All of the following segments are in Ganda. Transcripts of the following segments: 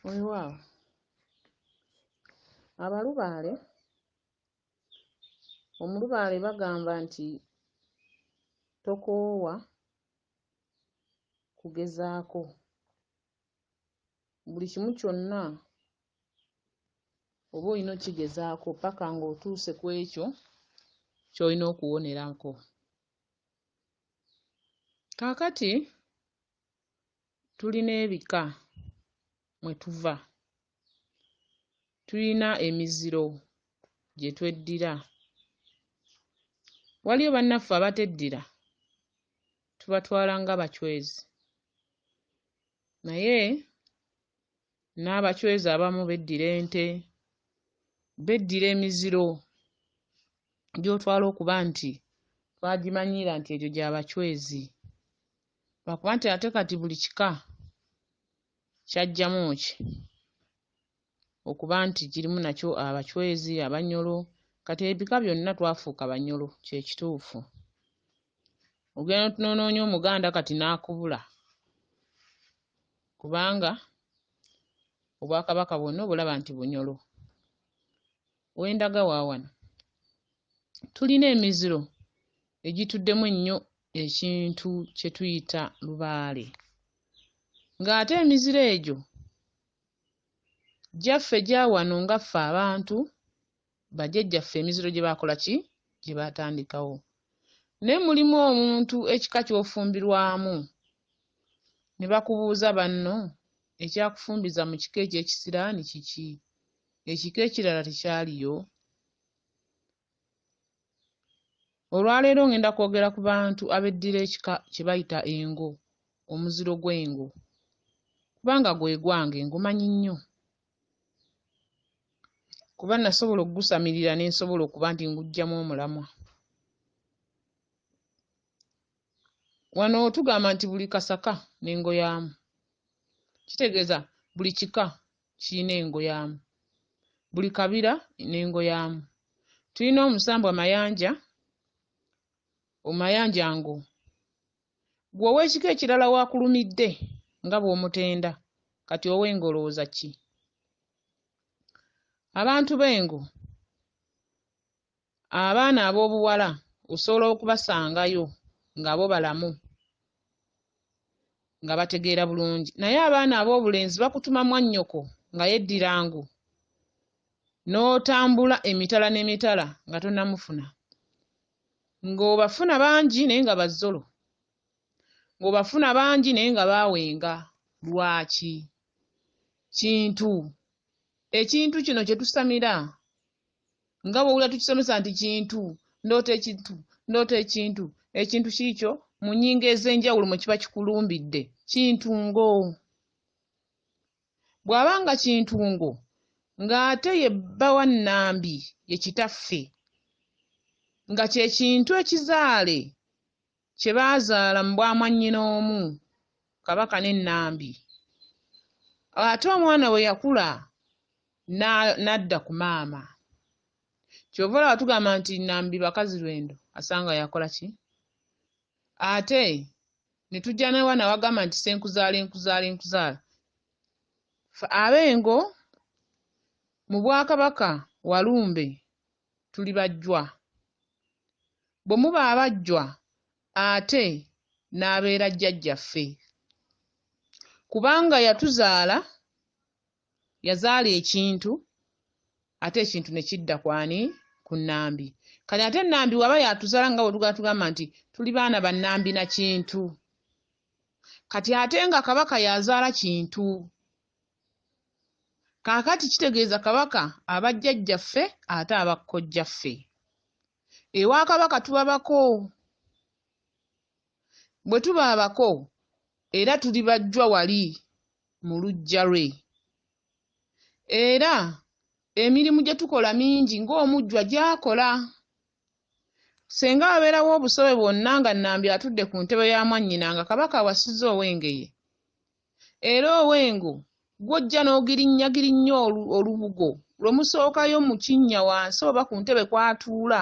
Weewaawo abalubaale omulubaale bagamba nti tokoowa kugezaako buli kimu kyonna oba olina okigezaako paka ng'otuuse ku ekyo ky'olina okuwonerako. Kaakati tulina ebika mwe tuva, tulina emiziro gye tweddira. Waliyo bannaffe abateddira tubatwala nga bacwezi, naye n'abacwezi abamu beddira ente, beddira emiziro gy'otwala okuba nti twagimanyira nti egyo gy'abacwezi. Lwakuba nti ate kati buli kika kyajjamu ki okuba nti kirimu nakyo abacwezi, abanyolo. Kati ebika byonna twafuuka banyolo, kye kituufu. Ogenda tunoonya Omuganda kati n'akubula, kubanga Obwakabaka bwonna obulaba nti bunyolo. Wendaga waawano tulina emiziro egituddemu ennyo ekintu kye tuyita lubaale, ng'ate emiziro egyo gyaffe gya wano nga ffe abantu bajjajjaffe emiziro gye baakola ki gye baatandikawo. Naye mulimu omuntu ekika ky'ofumbirwamu ne bakubuuza banno ekyakufumbiza mu kika eky'ekisiraani kiki? Ekika ekirala tekyaliyo. Olwaleero ngenda kwogera ku bantu abeddira ekika kye bayita engo, omuziro gw'engo, kubanga gwe gwange ngumanyi nnyo, kuba nasobola okugusamirira ne nsobola okuba nti nguggyamu omulamwa. Wano tugamba nti buli kasaka n'engo yaamu, kitegeeza buli kika kirina engo yaamu, buli kabira n'engo yaamu. Tulina omusambwa mayanja, omayanja ngo gwe ow'ekika ekirala waakulumidde nga bw'omutenda, kati ow'engo olowooza ki? Abantu b'engo, abaana ab'obuwala osobola okubasangayo nga bo balamu nga bategeera bulungi, naye abaana ab'obulenzi bakutuma mwannyoko nga yeddira ngu, n'otambula emitala n'emitala nga tonnamufuna, ng'obafuna bangi naye nga bazzolo, ng'obafuna bangi naye nga baawenga. Lwaki? Kintu. Ekintu kino kye tusamira nga bw'owulira tukisomesa nti kintu, ndoota ekintu, ndoota ekintu. Ekintu kiikyo mu nnyingo ez'enjawulo mwe kiba kikulumbidde, kintungo. Bw'aba nga kintungo ng'ate ye bba wa Nnambi, ye kitaffe, nga kye kintu ekizaale kye baazaala mu bwamwannyinoomu, Kabaka ne Nnambi. Ate omwana bwe yakula n'adda ku maama. Kyova olaba tugamba nti Nnambi bakazi lwendo asanga yakola ki? Ate ne tujja n'awana wagamba nti senkuzaala enkuzaala enkuzaala. Ab'engo mu Bwakabaka Walumbe tuli bajjwa. Bwe muba abajjwa ate n'abeera jjajjaffe, kubanga yatuzaala, yazaala ekintu, ate ekintu ne kidda kwani? Ku Nnambi. Kati ate Nnambi waba yatuzaala nga bwe tugamba nti tuli baana ba Nnambi na kintu. Kati ate nga Kabaka yazaala kintu. Kaakati kitegeeza Kabaka abajjajjaffe ate abakkojjaffe. Ewa Kabaka tubabako. Bwe tuba abako era tuli bajjwa wali mu luggya lwe. Era emirimu gye tukola mingi ng'omujjwa gy'akola. Senga wabeerawo obusobe bwonna nga Nnambi atudde ku ntebe ya mwannyina nga Kabaka awasizza ow'engeye, era ow'engo gw'ojja n'ogirinnyagirinnya olubugo lwe musookayo mu kinnya wansi oba ku ntebe kw'atuula,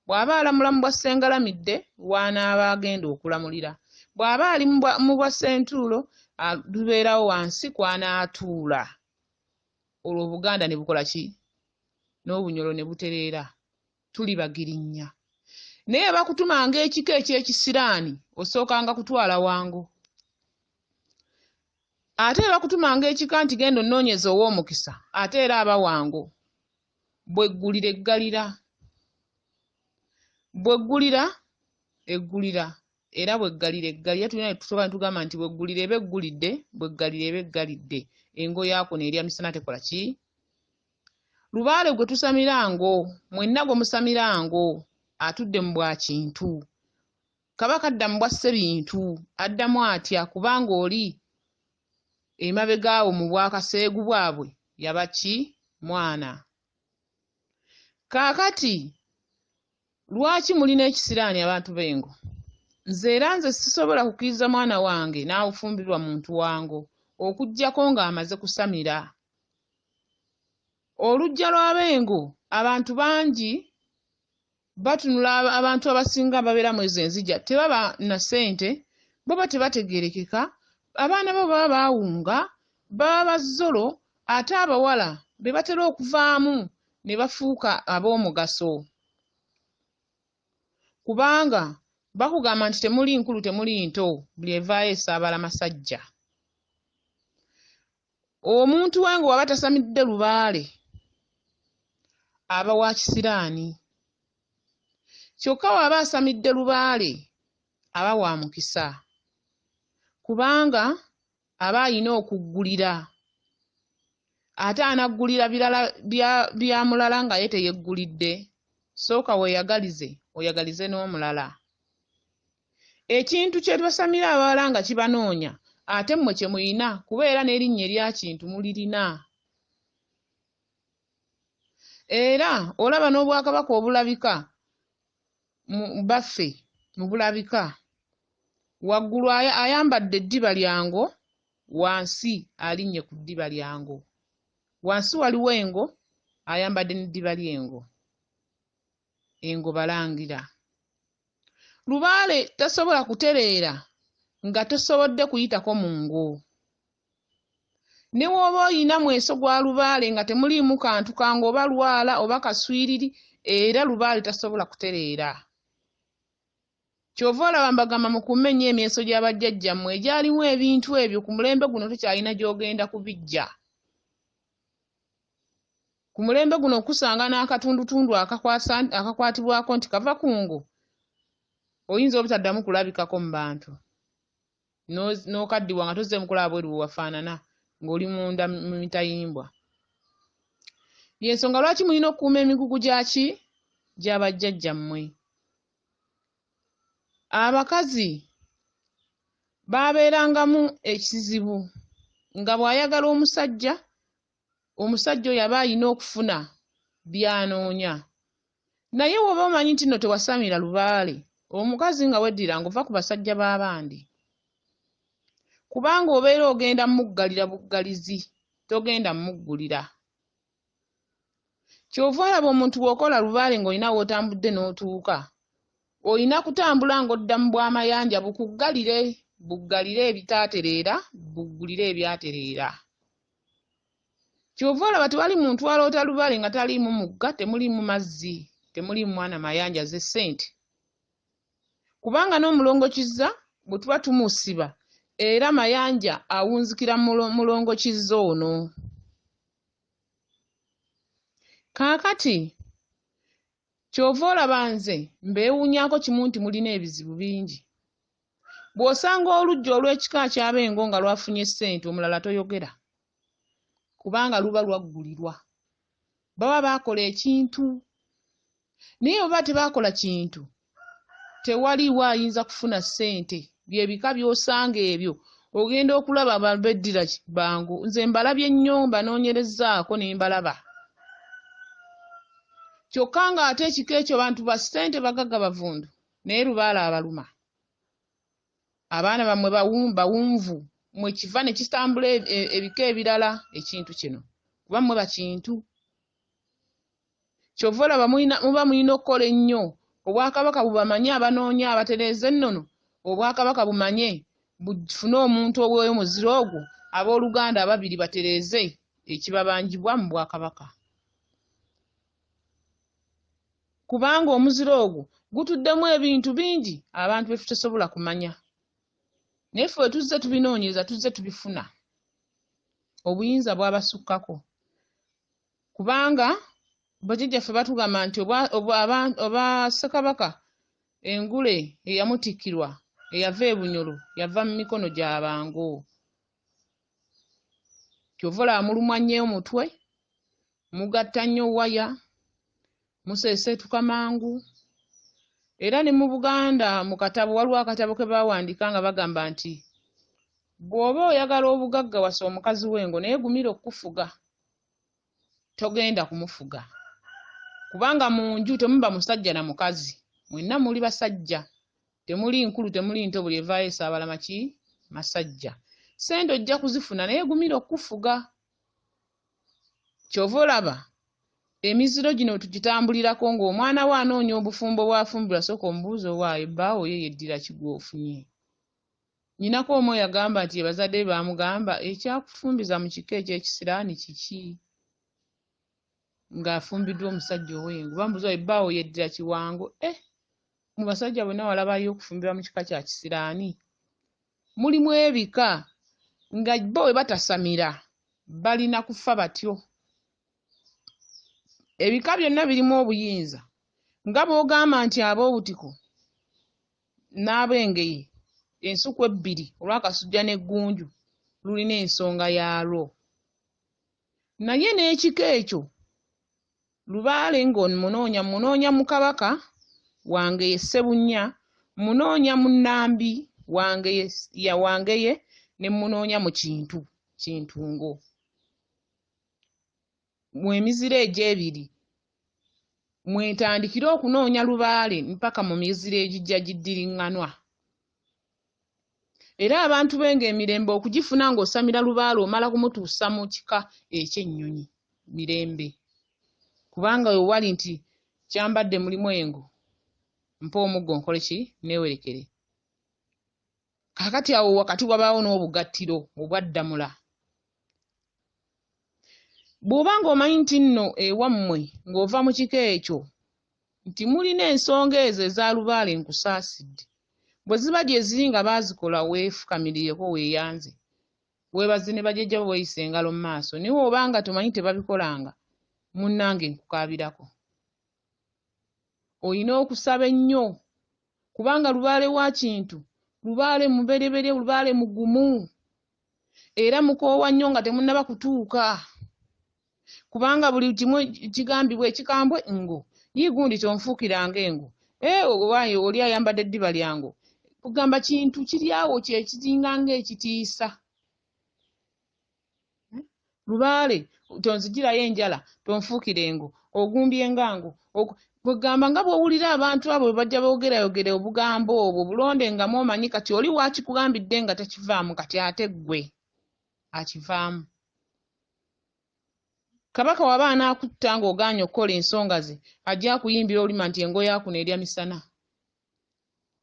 bw'aba alamula mu bwa Ssengalamidde w'anaaba agenda okulamulira. Bw'aba ali mu bwa Ssentuulo lubeerawo wansi kw'anaatuula. Olwo Obuganda ne bukola ki? N'Obunyolo ne butereera. Tuli bagirinnya. Naye bakutumanga ekika eky'ekisiraani osookanga kutwala wango. Ate bakutumanga ekika nti genda onnoonyeza ow'omukisa ate era aba wango. Bweggulira eggalira. Bweggulira eggulira era bweggalira eggalira. Tulina ne tusooka ne tugamba nti bweggulira eba eggulidde, bweggalira eba eggalidde. Engo yaako n'erya misana tekola ki? Lubaale gwe tusamira ngo, mwenna gwe musamira ngo, atudde mu bwa kintu. Kabaka adda mu bwa ssebintu, addamu atya kubanga oli emabegaawo mu bwakaseegu bwabwe yaba ki? Mwana. Kaakati lwaki mulina ekisiraani abantu b'engo? Nze era nze sisobola kukkiriza mwana wange n'awufumbirwa muntu wango okuggyako ng'amaze kusamira. Oluggya lw'abengo abantu bangi batunula abantu abasinga ababeera mu ezo enzija tebaba na ssente, baba tebategeerekeka, abaana bo baba baawunga, baba bazzolo, ate abawala be batera okuvaamu ne bafuuka ab'omugaso. Kubanga bakugamba nti temuli nkulu temuli nto, buli evaayo esaabala masajja. Omuntu wange waba tasamidde Lubaale aba wa kisiraani. Kyokka waba asamidde Lubaale aba wa mukisa. Kubanga aba alina okuggulira. Ate anaggulira birala bya mulala nga ye teyeggulidde. Sooka weeyagalize, oyagalize n'omulala. Ekintu kye basamira abawala nga kibanoonya, ate mmwe kye muyina kubeera n'erinnya erya kintu mulirina. Era olaba n'Obwakabaka obulabika baffe mu bulabika. Waggulu ayambadde eddiba lyango, wansi alinnye ku ddiba lyango. Wansi waliwo engo, ayambadde n'eddiba ly'engo. Engo balangira. Lubaale tasobola kutereera nga tosobodde kuyitako mu ngo. Ne w'oba oyina mweso gwa Lubaale nga temuliimu kantu kange oba lwala oba kaswiriri, era Lubaale tasobola kutereera. Kyova olaba mbagamba mukuume nnyo emyeso gya bajjajjammwe egyalimu ebintu ebyo ku mulembe guno tokyalina gy'ogenda kubiggya. Ku mulembe guno okusanga n'akatundutundu akakwatibwako nti kava ku ngo, oyinza obutaddamu kulabikako mu bantu. N'okaddiwa nga tozzeemu kulaba bweru bwe wafaanana ng'oli munda mu mitayimbwa. Y'ensonga lwaki mulina okukuuma emigugu gyaki? Gya bajjajjammwe. Abakazi baabeerangamu ekizibu nga bw'ayagala omusajja, omusajja oyo aba alina okufuna by'anoonya. Naye bw'oba omanyi nti nno tewasamira Lubaale, omukazi nga weddira ng'ova ku basajja b'abandi. Kubanga obeera ogenda muggalira buggalizi, togenda muggulira. Kyova olaba omuntu bw'okola Lubaale ng'olina w'otambudde n'otuuka, olina kutambula ng'odda mu bw'amayanja bukuggalire, buggalire ebitaatereera, buggulire ebyatereera. Kyova olaba tewali muntu aloota Lubaale nga taliimu mugga, temuliimu mazzi, temuliimu mwana mayanja z'essente. Kubanga n'omulongokizza bwe tuba tumusiba era mayanja awunzikira mulongokizza ono. Kaakati kyova olaba nze mbeewuunyaako kimu nti mulina ebizibu bingi. Bw'osanga oluggya olw'ekika ky'abengo nga lwafunye ssente omulala toyogera. Kubanga luba lwaggulirwa. Baba baakola ekintu. Naye oba tebaakola kintu, tewaliiwo ayinza kufuna ssente. Byebika by'osanga ebyo. Ogenda okulaba beddira bangu. Nze mbalabye nnyo mbanoonyerezaako ne mbalaba. Kyokka ng'ate ekika ekyo bantu ba ssente bagagga bavundu. Naye Lubaale abaluma. Abaana bammwe bawunvu. Mwe kiva ne kitambula ebika ebirala ekintu kino. Kuba mmwe bakintu. Kyova olaba muba mulina okukola ennyo. Obwakabaka bubamanye abanoonya abatereeza ennono. Obwakabaka bumanye bufune omuntu ow'omuziro ogwo abooluganda ababiri batereze ekibabanjibwa mu Bwakabaka. Kubanga omuziro ogwo gutuddemu ebintu bingi abantu bye tutasobola kumanya. Naye ffe tuzze tubinoonyeza, tuzze tubifuna. Obuyinza bwabasukkako. Kubanga bajjajjaffe batugamba nti oba Ssekabaka engule eyamutikkirwa eyava e Bunyoro yava mu mikono gya Bango. Kyova olaba mulumwa nnyo omutwe, mugatta nnyo waya, museeseetuka mangu. Era ne mu Buganda mu katabo waliwo akatabo ke baawandiika nga bagamba nti bw'oba oyagala obugagga wasa omukazi w'engo naye gumira okufuga, togenda kumufuga. Kubanga mu nju temuba musajja na mukazi, mwenna muli basajja. Temuli nkulu, temuli nto, buli evaayo esaabala maki? Masajja. Sente ojja kuzifuna naye gumira okufuga. Kyova olaba emiziro gino tugitambulirako ng'omwana we anoonya obufumbo bw'afumbirwa, sooka omubuuza owaayo bbaawo ye yeddira ki gw'ofunye. Nnyinako omu yagamba nti bazadde be baamugamba ekyakufumbiza mu kika eky'ekisiraani kiki? Ng'afumbiddwa omusajja ow'engo. Bamubuuza bbaawo yeddira kiwango. Mu basajja bonna walabayo okufumbirwa mu kika kya kisiraani? Mulimu ebika nga bo we batasamira balina kufa batyo. Ebika byonna birimu obuyinza. Nga bw'ogamba nti ab'obutiko n'ab'engeye ensuku ebbiri olw'akasujja n'eggunju lulina ensonga yaalwo. Naye n'ekika ekyo Lubaale ng'omunoonya mu Kabaka wange ye Ssebunnya, munoonya mu Nnambi wange ye, ne munoonya mu Kintungo. Mu emiziro egyo ebiri mwetandikire okunoonya Lubaale mpaka mu miziro egijja giddiriŋŋanwa. Era abantu b'engo emirembe okugifuna ng'osamira Lubaale omala kumutuusa mu kika eky'ennyonyi mirembe. Kubanga we wali nti kyambadde mulimu engo, mpa omuggo nkole ki? Neewerekere. Kaakati awo wakati wabaawo n'obugattiro obwaddamula. Bw'oba ng'omanyi nti nno ewammwe ng'ova mu kika ekyo nti mulina ensonga ezo eza Lubaale nkusaasidde, bwe ziba gye ziri nga baazikola weefukamirireko weeyanze, weebaze ne bajjajja bo weeyise engalo mu maaso. Naye oba nga tomanyi tebabikolanga, munnange nkukaabirako. Oyina okusaba ennyo kubanga Lubaale wa kintu, Lubaale mubereberye, Lubaale mugumu, era mukoowa nnyo nga temunnaba kutuuka. Kubanga buli kimu kigambibwa ekikambwe ngo yiigundi tonfuukiranga engo. Waayo oli ayambadde eddiba lyango. Kugamba kintu kiri awo kye kiringa ng'ekitiisa. Lubaale tonzigirayo enjala, tonfuukira engo, ogumbye engango. Kugamba nga bw'owulira abantu abo bwe bajja boogerayogera obugambo obwo bulondengamu omanyi kati oli waakikugambidde nga takivaamu, kati ate ggwe akivaamu. Kabaka waba anaakutta ng'ogaanye okukola ensonga ze, ajja akuyimbira olima nti engo yakuno erya misana.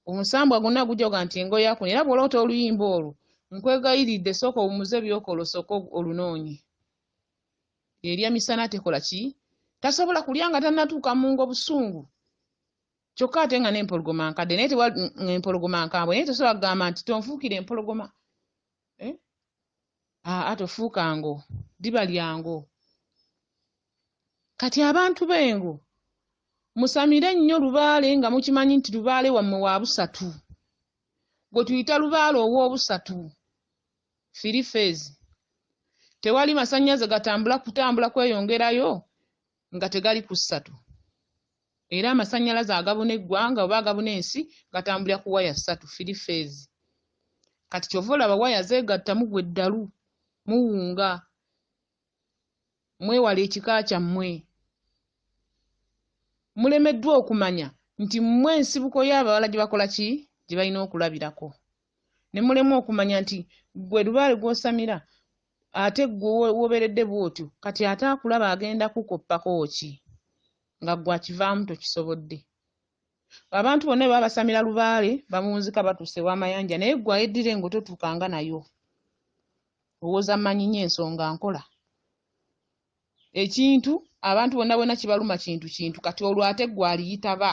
Omusambwa gonna gujja kuga nti engo yakuno, era bw'oloota oluyimba olwo nkwegayiridde sooka owumuze by'okola osooka olunoonye. Erya misana tekola ki? Tasobola kulya nga tannatuuka mu ngo busungu. Kyokka ate nga n'empologoma nkadde, naye empologoma nkambwe, naye tosobola kugamba nti tonfuukira empologoma. Tofuuka ngo, ddiba lyango. Kati abantu b'engo musamire nnyo Lubaale nga mukimanyi nti Lubaale wammwe wa busatu. Gwe tuyita Lubaale ow'obusatu, three phase. Tewali masannyalaze kutambula kweyongerayo nga tegali ku ssatu. Era amasannyalaze agabuna eggwanga oba agabuna ensi gatambulira ku waya ssatu, three phase. Kati kyova olaba waya zeegatta mugwa eddalu, muwunga, mwewala ekika kyammwe. Mulemeddwa okumanya nti mmwe ensibuko y'abawala gye bakola ki? Gye balina okulabirako. Ne mulemu okumanya nti gwe Lubaale gw'osamira ate gwe woberedde bw'otyo, kati ate akulaba agenda kukoppako ki? Nga gwe akivaamu tokisobodde. abantu bonna babasamira Lubaale bamunzika batuuse w'amayanja naye gwe ayeddira engo totuukanga nayo owooza mmanyi nnyo ensonga nkola ekintu abantu bonna kibaluma kintu kati olwo ate gwe aliyitaba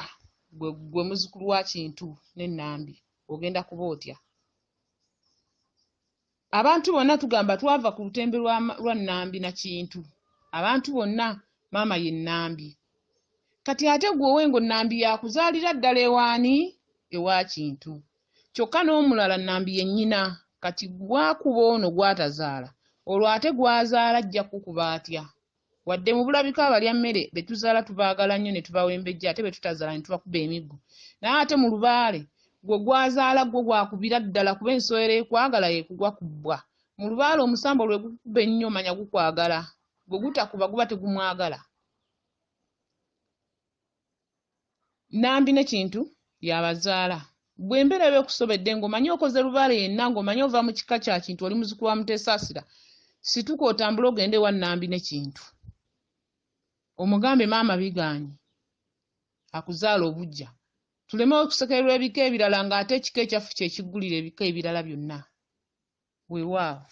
gwe muzukulu wa kintu n'ennambi ogenda kuba otya abantu bonna tugamba twava ku lutembe lwa nnambi na kintu abantu bonna maama ye nnambi kati ate gwe owengo nnambi yakuzaalira ddala ewaani ewa kintu kyokka n'omulala nnambi ye nnyina kati gwakuba ono gwatazaala olwo ate gwazaala ajja kukuba atya wadde mu bulabika abalya mmere be tuzaala tubaagala nnyo ne tubawembejja ate be tutazaala ne tubakuba emiggo naye ate mu Lubaale gwe gwazaala gwo gwakubira ddala kuba ensowera ekwagala yekugwa ku bbwa mu Lubaale omusamba lwe gukuba ennyo manya gukwagala gwe gutakuba guba tegumwagala nnambi ne kintu yabazaala gwe embeera ebekusobedde ng'omanyi okoze Lubaale yenna ng'omanyi ova mu kika kya kintu oli muzukulu wa Muteesaasira situka otambule ogende wa nnambi ne kintu omugambe maama bigaanyi akuzaala obujja tuleme okusekererwa ebika ebirala ng'ate ekika ekyaffe kye kiggulira ebika ebirala byonna weewaawo